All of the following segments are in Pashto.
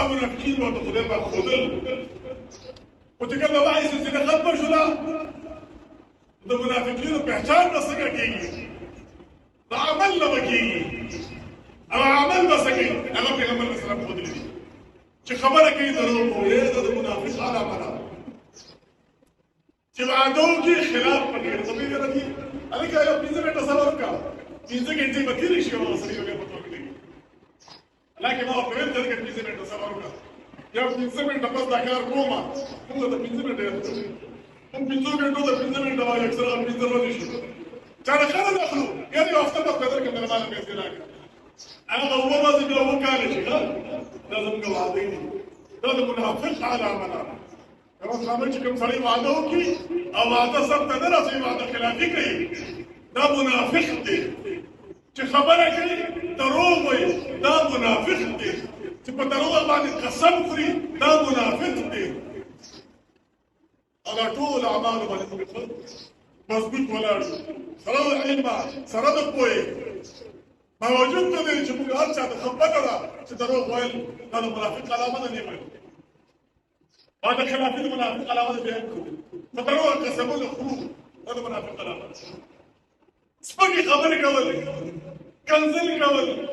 منافقين وتقولين ما خذل وتقول له عايز تسيب خطبه شو لا ده منافقين بيحتاج بس كيجي ده عمل له بكيجي او عمل بس كيجي انا بيغمر السلام خذ لي شو خبرك يدرون ويا ده منافق على مرا تبقى دوكي خلاف بكير طبيعي ركي انا كده بيزا بيت تصورك بيزا كنت بكير شيء والله صحيح ولا بتوكل لكن ما هو كمان تلقى بيزا بيت تصورك يا بيزا بيت بس دكار كوما هو ده بيزا بيت هم بيزا بيت ده بيزا بيت ده يكسر بيزا ما يشوف كان خالد اخلو يعني وقت ما قدر كان ما لم يسيرك انا اول ما زي لو كان شيء لازم قواعدين لازم منافق على عملنا كما خامج كم صلي وعدوكي او عدا سبت درس وعدا خلافك ده منافق دي خبرك تروي ده منافق دي تبقى تروي بعد قسم فري ده منافق دي على طول اعماله بالمنافق مظبوط ولا سرد علما سرد بوي ما وجدت لي شبك ارشا تخبطنا تروي وين هذا منافق على مدى نيمه هذا خلاف المنافق على مدى بينكم فتروي قسموا له خروج هذا منافق على مدى سبقي خبرك اولي كنزلك اولي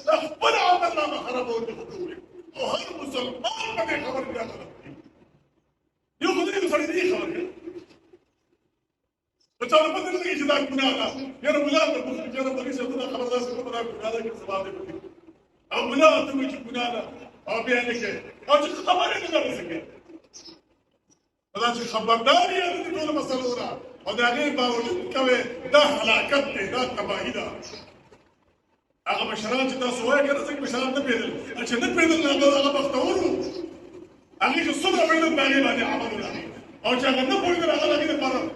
اخبر عملنا ما خربوا الخطوه وهي مسلمان بدي خبرك يا ياخذ لي فريدي خبرك وتعرف بدل اللي يجي ذاك بنانا يا رب لا تبغى يا رب ليش هذا خبر ذاك خبر هذا كسبان او بنا تمشي بنانا او بينك او خبر اللي درسك هذا خبردار يا تقول مسألة وده غير باوجود كوي ده هلاكتي ده تباهيدا أغا بشرات ده سواء كده زي بشرات نبيدل عشان نبيدل أغا بختورو أغيش الصبح بيدل باقي بعد عملنا أو شغل نبوي كده أغا لقينا برا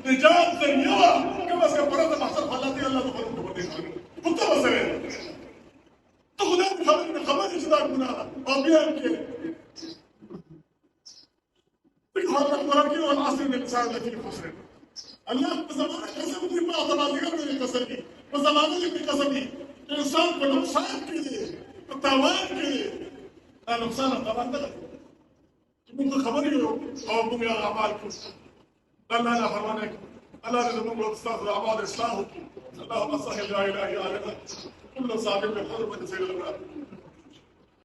نجاة زنيوة كما سكبرات محصل حالاتي الله تخلق تبدي كنت بسرين تخلق خبرين خبرين شداك من هذا أو بيانك تخلق قرارك والعصر من الإنسان التي يخسرين الله بزمان قسمتي ما طبعا ذكرني قسمتي بزمان اللي قسمتي انسان بنقصان كده بتوان كده انا نقصان طبعا ده ممكن خبري او ممكن اعمالكم لا لا لا فرمانك الا لازم تستغفر اعمال اسلامكم اللهم صل لا اله الا انت كل صاحب بحرمه سيد الابرار